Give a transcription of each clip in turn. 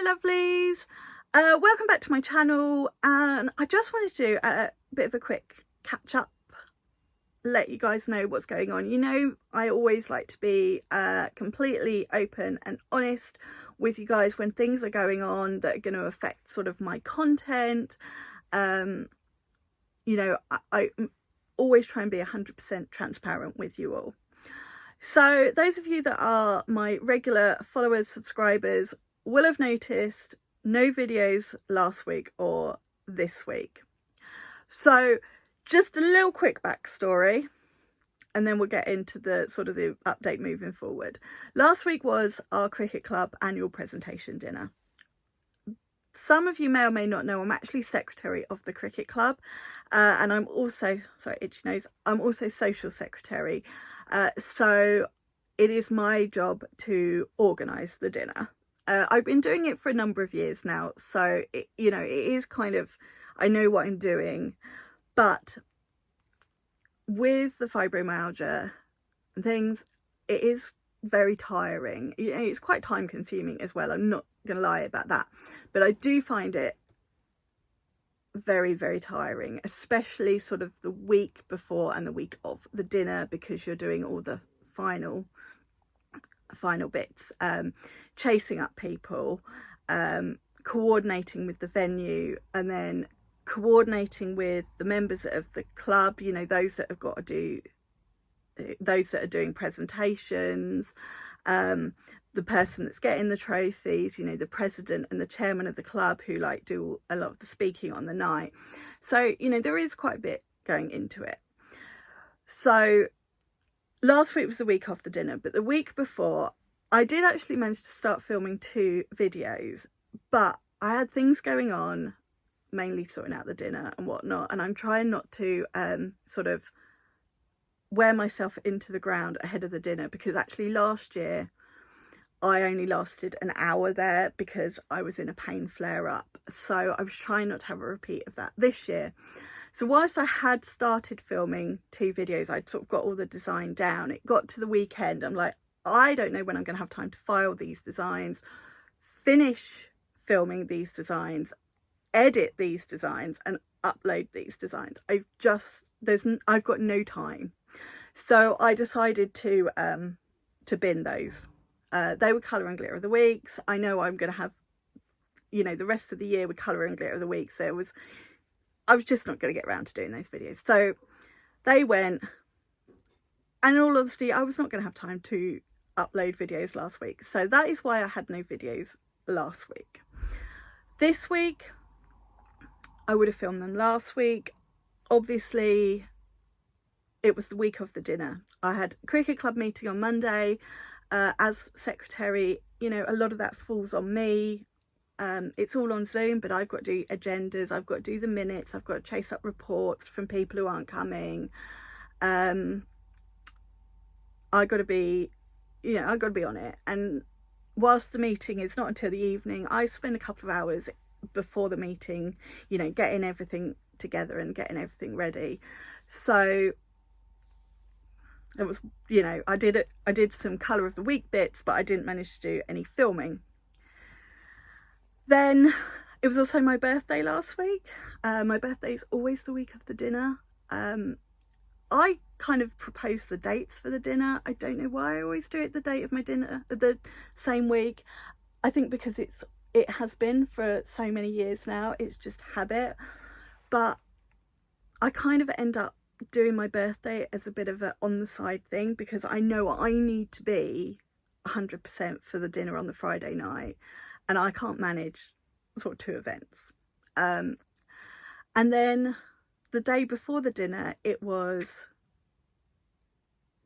Hi lovelies, welcome back to my channel, and I just wanted to do a bit of a quick catch up, let you guys know what's going on. You know, I always like to be completely open and honest with you guys when things are going on that are going to affect sort of my content. You know, I always try and be 100% transparent with you all. So those of you that are my regular followers, subscribers, will have noticed no videos last week or this week. So just a little quick backstory, and then we'll get into the sort of the update moving forward. Last week was our cricket club annual presentation dinner. Some of you may or may not know I'm actually secretary of the cricket club, and I'm also, sorry, itchy nose, I'm also social secretary. So it is my job to organise the dinner. I've been doing it for a number of years now, so you know, it is kind of, I know what I'm doing, but with the fibromyalgia and things, it is very tiring. It's quite time consuming as well, I'm not gonna lie about that, but I do find it very, very tiring, especially sort of the week before and the week of the dinner, because you're doing all the final bits, chasing up people, coordinating with the venue, and then coordinating with the members of the club, you know, those that have got to do, those that are doing presentations, the person that's getting the trophies, you know, the president and the chairman of the club who like do a lot of the speaking on the night. So, you know, there is quite a bit going into it. So last week was the week off the dinner, but the week before I did actually manage to start filming 2 videos, but I had things going on, mainly sorting out the dinner and whatnot, and I'm trying not to sort of wear myself into the ground ahead of the dinner, because actually last year I only lasted an hour there because I was in a pain flare up. So I was trying not to have a repeat of that this year. So whilst I had started filming 2 videos, I'd sort of got all the design down. It got to the weekend, I'm like, I don't know when I'm going to have time to file these designs, finish filming these designs, edit these designs and upload these designs. I've got no time. So I decided to bin those. They were colour and glitter of the weeks. I know I'm going to have, you know, the rest of the year with colour and glitter of the week. So I was just not going to get around to doing those videos. So they went, and in all honesty, I was not going to have time to upload videos last week. So that is why I had no videos last week. This week, I would have filmed them last week. Obviously, it was the week of the dinner. I had a cricket club meeting on Monday. As secretary, you know, a lot of that falls on me. It's all on Zoom, but I've got to do agendas, I've got to do the minutes, I've got to chase up reports from people who aren't coming. I've got to be, you know, I've got to be on it. And whilst the meeting is not until the evening, I spend a couple of hours before the meeting, you know, getting everything together and getting everything ready. So it was, you know, I did some colour of the week bits, but I didn't manage to do any filming. Then it was also my birthday last week. My birthday is always the week of the dinner. I kind of propose the dates for the dinner. I don't know why I always do it the date of my dinner, the same week. I think because it has been for so many years now, it's just habit. But I kind of end up doing my birthday as a bit of a on the side thing, because I know I need to be 100% for the dinner on the Friday night, and I can't manage sort of 2 events. And then the day before the dinner, it was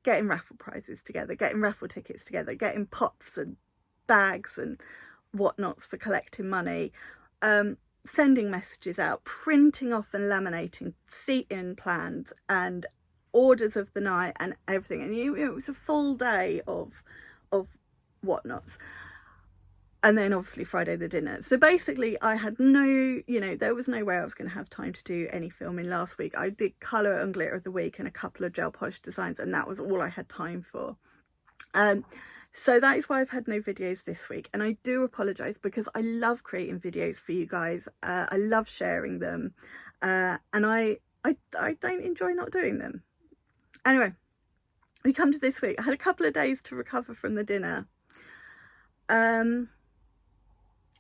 getting raffle prizes together, getting raffle tickets together, getting pots and bags and whatnots for collecting money, sending messages out, printing off and laminating seat-in plans and orders of the night and everything. And you know, it was a full day of whatnots. And then obviously Friday the dinner. So basically I had no, you know, there was no way I was going to have time to do any filming last week. I did colour and glitter of the week and a couple of gel polish designs, and that was all I had time for. So that is why I've had no videos this week, and I do apologise because I love creating videos for you guys. I love sharing them, and I don't enjoy not doing them. Anyway, we come to this week. I had a couple of days to recover from the dinner, and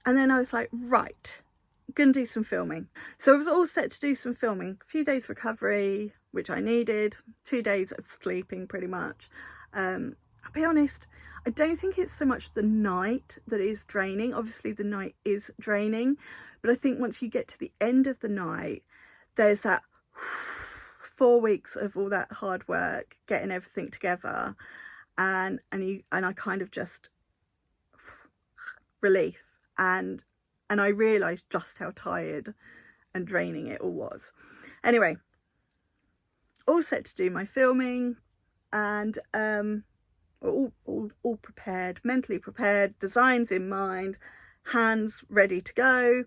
then I was like, right, I'm gonna do some filming. So I was all set to do some filming. A few days recovery, which I needed, 2 days of sleeping pretty much. I'll be honest, I don't think it's so much the night that is draining. Obviously the night is draining, but I think once you get to the end of the night, there's that 4 weeks of all that hard work, getting everything together, and I kind of just relief, and I realised just how tired and draining it all was. Anyway, all set to do my filming, and all prepared, mentally prepared, designs in mind, hands ready to go.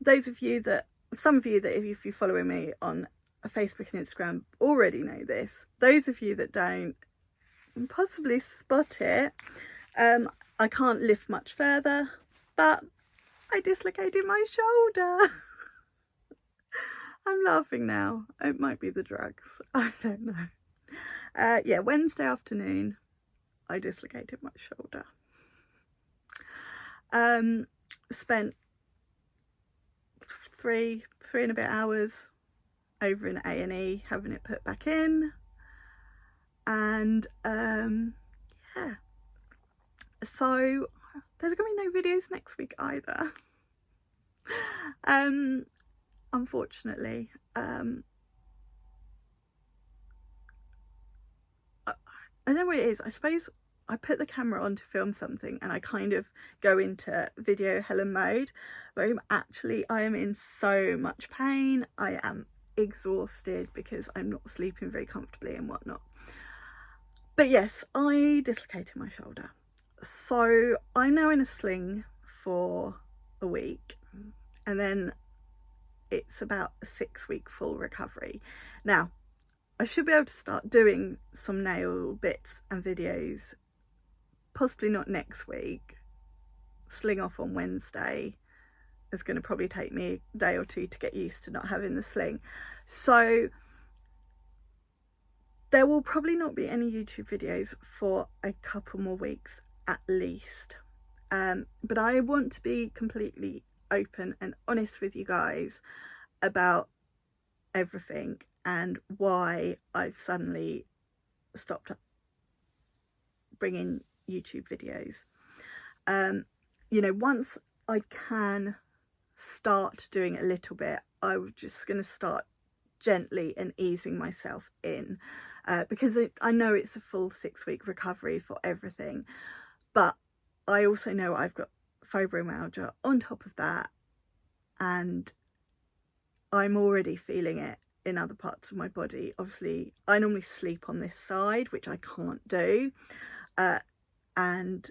Some of you that if you're following me on Facebook and Instagram already know this. Those of you that don't, possibly spot it. I can't lift much further, but I dislocated my shoulder. I'm laughing now. It might be the drugs. I don't know. Yeah, Wednesday afternoon, I dislocated my shoulder. Spent three and a bit hours over in A&E having it put back in, and yeah, so there's gonna be no videos next week either. Unfortunately. I know what it is. I suppose I put the camera on to film something and I kind of go into video Helen mode, where I am in so much pain. I am exhausted because I'm not sleeping very comfortably and whatnot. But yes, I dislocated my shoulder. So I'm now in a sling for a week, and then it's about a 6-week full recovery. Now, I should be able to start doing some nail bits and videos, possibly not next week. Sling off on Wednesday. It's going to probably take me a day or two to get used to not having the sling. So there will probably not be any YouTube videos for a couple more weeks at least. But I want to be completely open and honest with you guys about everything and why I've suddenly stopped bringing YouTube videos. You know, once I can start doing it a little bit, I'm just going to start gently and easing myself in, because I know it's a full 6-week recovery for everything, but I also know I've got fibromyalgia on top of that, and I'm already feeling it in other parts of my body. Obviously, I normally sleep on this side, which I can't do, and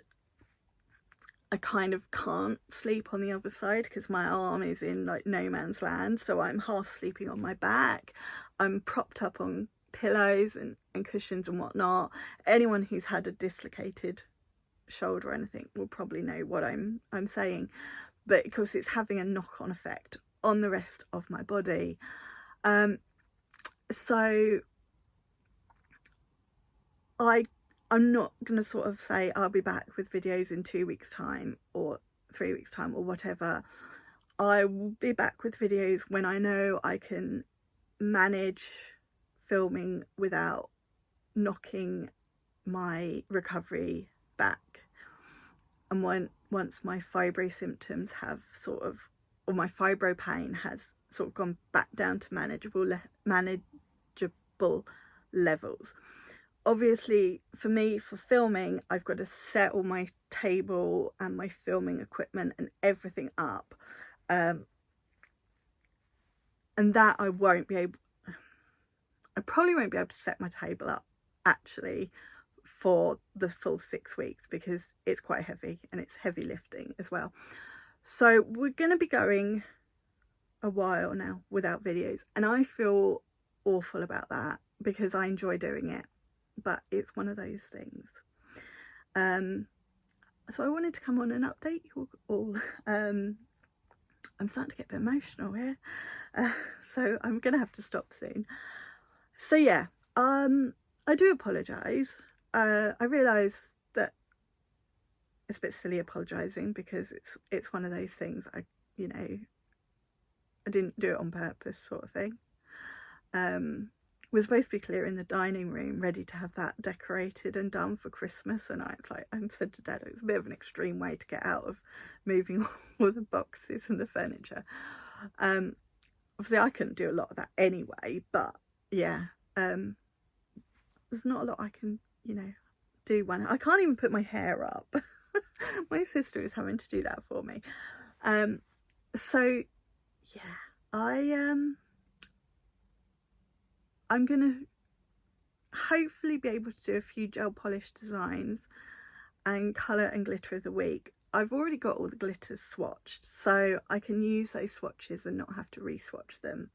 I kind of can't sleep on the other side because my arm is in like no man's land, so I'm half sleeping on my back. I'm propped up on pillows and cushions and whatnot. Anyone who's had a dislocated shoulder or anything will probably know what I'm saying, but because it's having a knock-on effect on the rest of my body. So I'm not going to sort of say I'll be back with videos in 2 weeks time or 3 weeks time or whatever. I will be back with videos when I know I can manage filming without knocking my recovery back. And once my fibro symptoms have sort of, or my fibro pain has sort of gone back down to manageable levels. Obviously, for me, for filming, I've got to set all my table and my filming equipment and everything up. And that I probably won't be able to set my table up, actually, for the full 6 weeks because it's quite heavy and it's heavy lifting as well. So we're going to be going a while now without videos, and I feel awful about that because I enjoy doing it. But it's one of those things. So I wanted to come on and update you all. I'm starting to get a bit emotional here, so I'm gonna have to stop soon. So yeah, I do apologise. I realise that it's a bit silly apologising, because it's one of those things I didn't do it on purpose, sort of thing. We're supposed to be clearing the dining room, ready to have that decorated and done for Christmas, and I said to Dad, it was a bit of an extreme way to get out of moving all the boxes and the furniture. Obviously I couldn't do a lot of that anyway, but yeah, there's not a lot I can do when I can't even put my hair up. My sister is having to do that for me. So yeah, I'm gonna hopefully be able to do a few gel polish designs and colour and glitter of the week. I've already got all the glitters swatched, so I can use those swatches and not have to re-swatch them.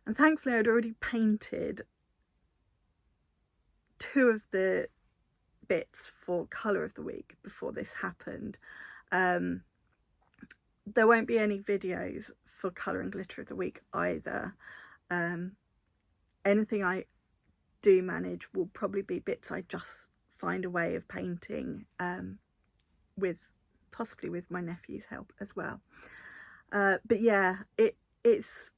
And thankfully I'd already painted 2 of the bits for colour of the week before this happened. There won't be any videos for colour and glitter of the week either. Anything I do manage will probably be bits I just find a way of painting, possibly with my nephew's help as well. But yeah, it's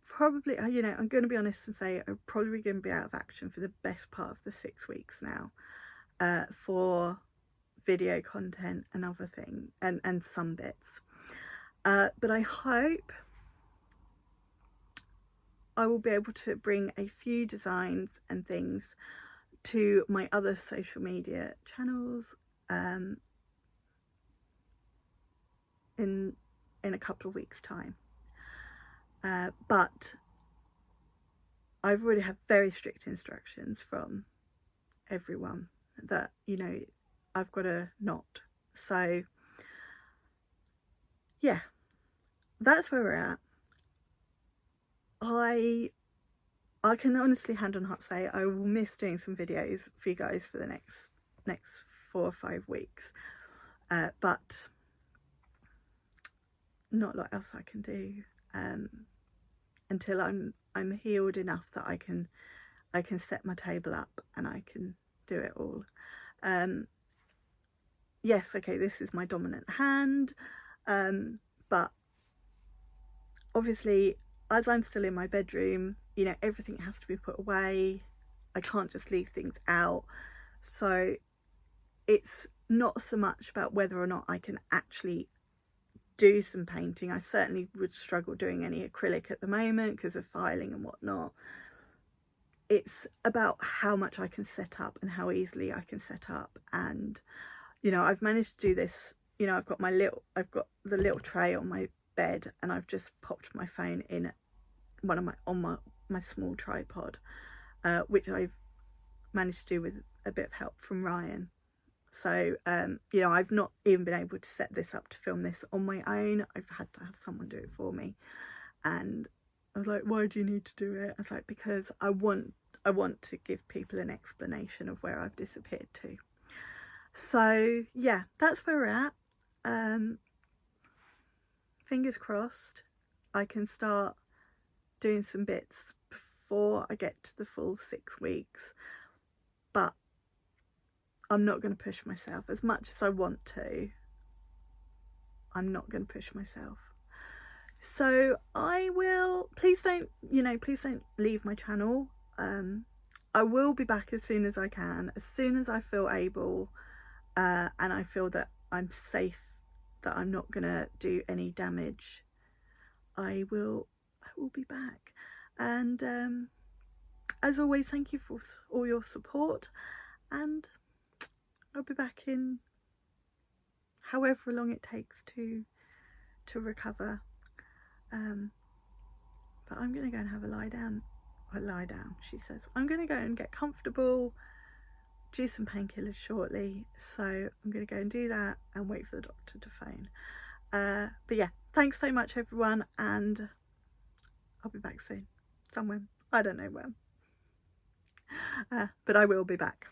probably, I'm going to be honest and say I'm probably going to be out of action for the best part of the 6 weeks now, for video content and other things, and some bits. But I hope I will be able to bring a few designs and things to my other social media channels in a couple of weeks' time. But I've already had very strict instructions from everyone that I've got to not. So yeah, that's where we're at. I can honestly, hand on heart, say I will miss doing some videos for you guys for the next 4 or 5 weeks, but not a lot else I can do until I'm healed enough that I can set my table up and I can do it all. Yes, okay, this is my dominant hand, but obviously, as I'm still in my bedroom, everything has to be put away. I can't just leave things out. So it's not so much about whether or not I can actually do some painting. I certainly would struggle doing any acrylic at the moment because of filing and whatnot. It's about how much I can set up and how easily I can set up. And, I've managed to do this. I've got the little tray on my bed, and I've just popped my phone in on my small tripod, which I've managed to do with a bit of help from Ryan. So I've not even been able to set this up to film this on my own. I've had to have someone do it for me, and I was like, why do you need to do it? I was like, because I want to give people an explanation of where I've disappeared to. So yeah, that's where we're at. Fingers crossed I can start doing some bits before I get to the full 6 weeks, but I'm not going to push myself as much as I want to. I'm not going to push myself. So I will, please don't leave my channel. I will be back as soon as I can, as soon as I feel able, and I feel that I'm safe, that I'm not gonna do any damage. I will be back. And as always, thank you for all your support, and I'll be back in however long it takes to recover. But I'm gonna go and have a lie down, she says. I'm gonna go and get comfortable, do some painkillers shortly, so I'm going to go and do that and wait for the doctor to phone. But yeah, thanks so much everyone, and I'll be back soon, somewhere, I don't know where, but I will be back.